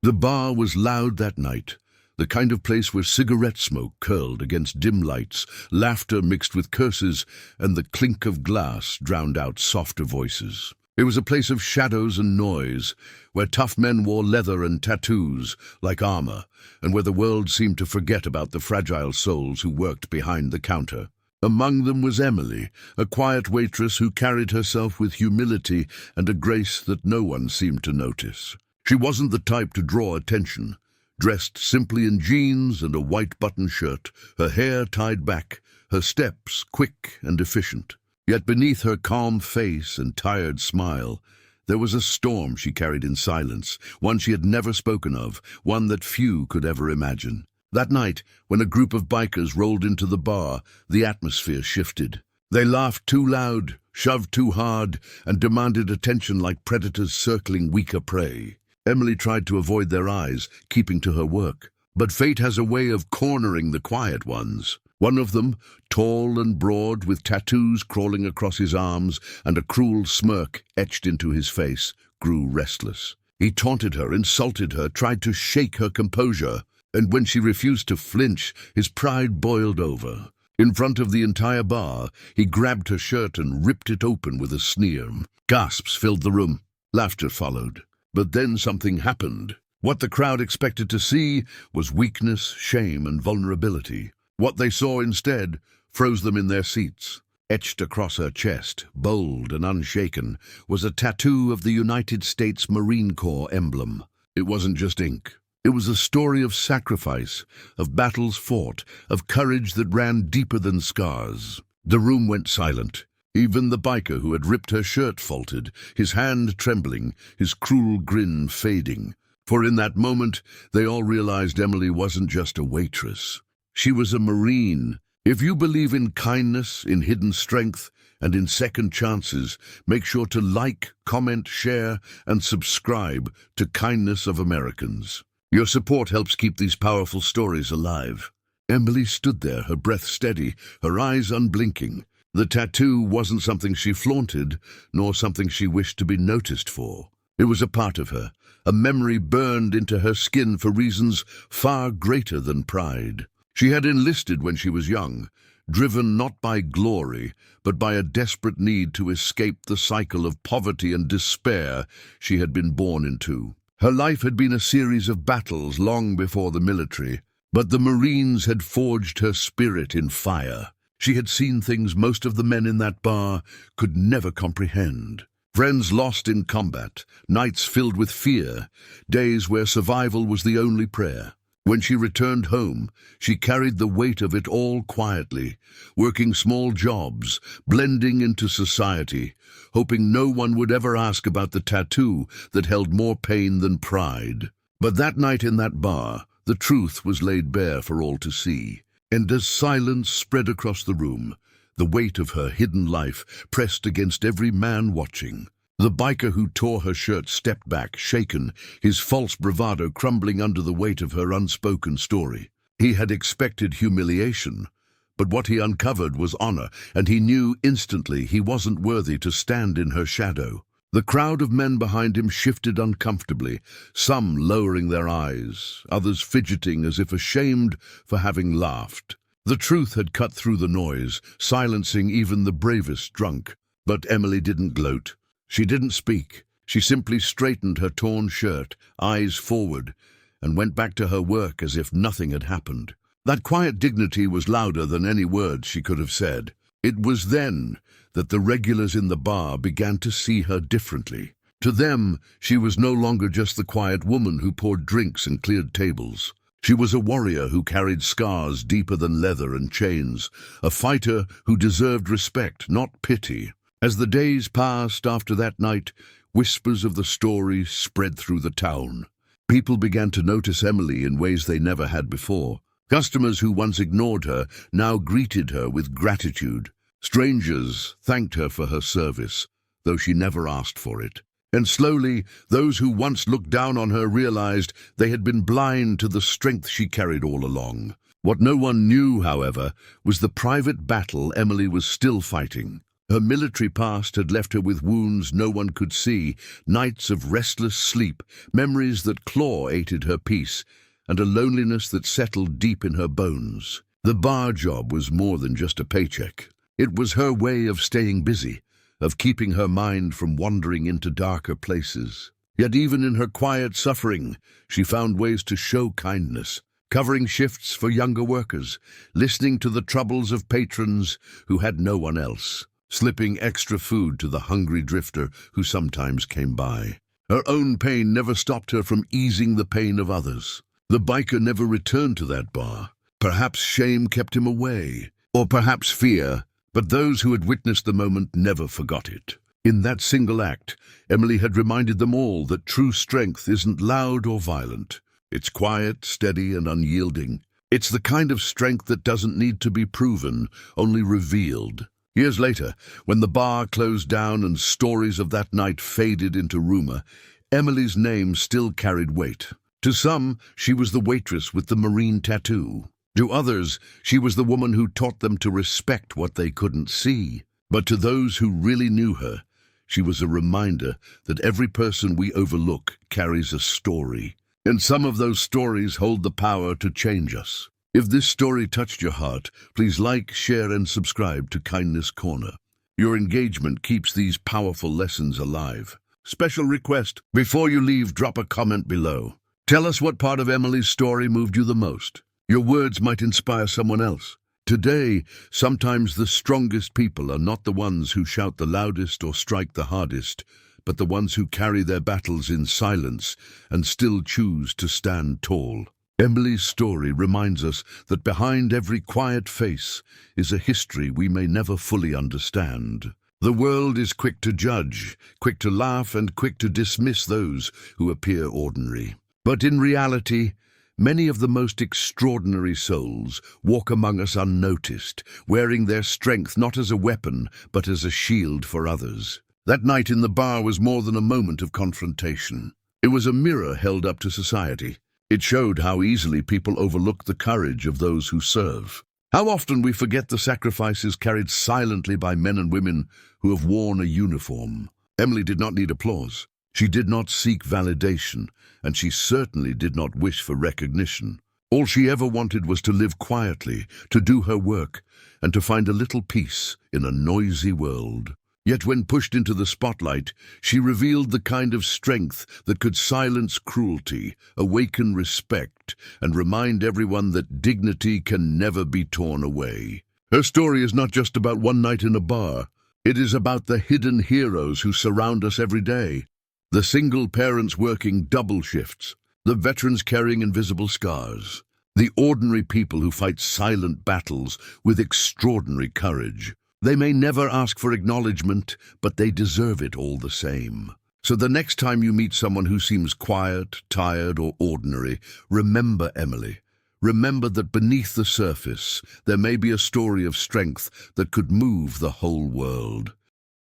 The bar was loud that night, the kind of place where cigarette smoke curled against dim lights, laughter mixed with curses, and the clink of glass drowned out softer voices. It was a place of shadows and noise, where tough men wore leather and tattoos like armor, and where the world seemed to forget about the fragile souls who worked behind the counter. Among them was Emily, a quiet waitress who carried herself with humility and a grace that no one seemed to notice. She wasn't the type to draw attention. Dressed simply in jeans and a white button shirt, her hair tied back, her steps quick and efficient. Yet beneath her calm face and tired smile, there was a storm she carried in silence, one she had never spoken of, one that few could ever imagine. That night, when a group of bikers rolled into the bar, the atmosphere shifted. They laughed too loud, shoved too hard, and demanded attention like predators circling weaker prey. Emily tried to avoid their eyes, keeping to her work. But fate has a way of cornering the quiet ones. One of them, tall and broad, with tattoos crawling across his arms and a cruel smirk etched into his face, grew restless. He taunted her, insulted her, tried to shake her composure, and when she refused to flinch, his pride boiled over. In front of the entire bar, he grabbed her shirt and ripped it open with a sneer. Gasps filled the room. Laughter followed. But then something happened. What the crowd expected to see was weakness, shame, and vulnerability. What they saw instead froze them in their seats. Etched across her chest, bold and unshaken, was a tattoo of the United States Marine Corps emblem. It wasn't just ink. It was a story of sacrifice, of battles fought, of courage that ran deeper than scars. The room went silent. Even the biker who had ripped her shirt faltered, his hand trembling, his cruel grin fading. For in that moment, they all realized Emily wasn't just a waitress. She was a Marine. If you believe in kindness, in hidden strength, and in second chances, make sure to like, comment, share, and subscribe to Kindness of Americans. Your support helps keep these powerful stories alive. Emily stood there, her breath steady, her eyes unblinking. The tattoo wasn't something she flaunted, nor something she wished to be noticed for. It was a part of her, a memory burned into her skin for reasons far greater than pride. She had enlisted when she was young, driven not by glory, but by a desperate need to escape the cycle of poverty and despair she had been born into. Her life had been a series of battles long before the military, but the Marines had forged her spirit in fire. She had seen things most of the men in that bar could never comprehend. Friends lost in combat, nights filled with fear, days where survival was the only prayer. When she returned home, she carried the weight of it all quietly, working small jobs, blending into society, hoping no one would ever ask about the tattoo that held more pain than pride. But that night in that bar, the truth was laid bare for all to see. And as silence spread across the room, the weight of her hidden life pressed against every man watching. The biker who tore her shirt stepped back, shaken, his false bravado crumbling under the weight of her unspoken story. He had expected humiliation, but what he uncovered was honor, and he knew instantly he wasn't worthy to stand in her shadow. The crowd of men behind him shifted uncomfortably, some lowering their eyes, others fidgeting as if ashamed for having laughed. The truth had cut through the noise, silencing even the bravest drunk. But Emily didn't gloat. She didn't speak. She simply straightened her torn shirt, eyes forward, and went back to her work as if nothing had happened. That quiet dignity was louder than any words she could have said. It was then that the regulars in the bar began to see her differently. To them, she was no longer just the quiet woman who poured drinks and cleared tables. She was a warrior who carried scars deeper than leather and chains, a fighter who deserved respect, not pity. As the days passed after that night, whispers of the story spread through the town. People began to notice Emily in ways they never had before. Customers who once ignored her now greeted her with gratitude. Strangers thanked her for her service, though she never asked for it. And slowly, those who once looked down on her realized they had been blind to the strength she carried all along. What no one knew, however, was the private battle Emily was still fighting. Her military past had left her with wounds no one could see, nights of restless sleep, memories that claw-ated her peace, and a loneliness that settled deep in her bones. The bar job was more than just a paycheck. It was her way of staying busy, of keeping her mind from wandering into darker places. Yet even in her quiet suffering, she found ways to show kindness, covering shifts for younger workers, listening to the troubles of patrons who had no one else, slipping extra food to the hungry drifter who sometimes came by. Her own pain never stopped her from easing the pain of others. The biker never returned to that bar. Perhaps shame kept him away, or perhaps fear, but those who had witnessed the moment never forgot it. In that single act, Emily had reminded them all that true strength isn't loud or violent. It's quiet, steady, and unyielding. It's the kind of strength that doesn't need to be proven, only revealed. Years later, when the bar closed down and stories of that night faded into rumor, Emily's name still carried weight. To some, she was the waitress with the marine tattoo. To others, she was the woman who taught them to respect what they couldn't see. But to those who really knew her, she was a reminder that every person we overlook carries a story. And some of those stories hold the power to change us. If this story touched your heart, please like, share, and subscribe to Kindness Corner. Your engagement keeps these powerful lessons alive. Special request, before you leave, drop a comment below. Tell us what part of Emily's story moved you the most. Your words might inspire someone else. Today, sometimes the strongest people are not the ones who shout the loudest or strike the hardest, but the ones who carry their battles in silence and still choose to stand tall. Emily's story reminds us that behind every quiet face is a history we may never fully understand. The world is quick to judge, quick to laugh, and quick to dismiss those who appear ordinary. But in reality, many of the most extraordinary souls walk among us unnoticed, wearing their strength not as a weapon, but as a shield for others. That night in the bar was more than a moment of confrontation. It was a mirror held up to society. It showed how easily people overlook the courage of those who serve. How often we forget the sacrifices carried silently by men and women who have worn a uniform. Emily did not need applause. She did not seek validation, and she certainly did not wish for recognition. All she ever wanted was to live quietly, to do her work, and to find a little peace in a noisy world. Yet when pushed into the spotlight, she revealed the kind of strength that could silence cruelty, awaken respect, and remind everyone that dignity can never be torn away. Her story is not just about one night in a bar. It is about the hidden heroes who surround us every day. The single parents working double shifts, the veterans carrying invisible scars, the ordinary people who fight silent battles with extraordinary courage. They may never ask for acknowledgement, but they deserve it all the same. So the next time you meet someone who seems quiet, tired, or ordinary, remember Emily. Remember that beneath the surface, there may be a story of strength that could move the whole world.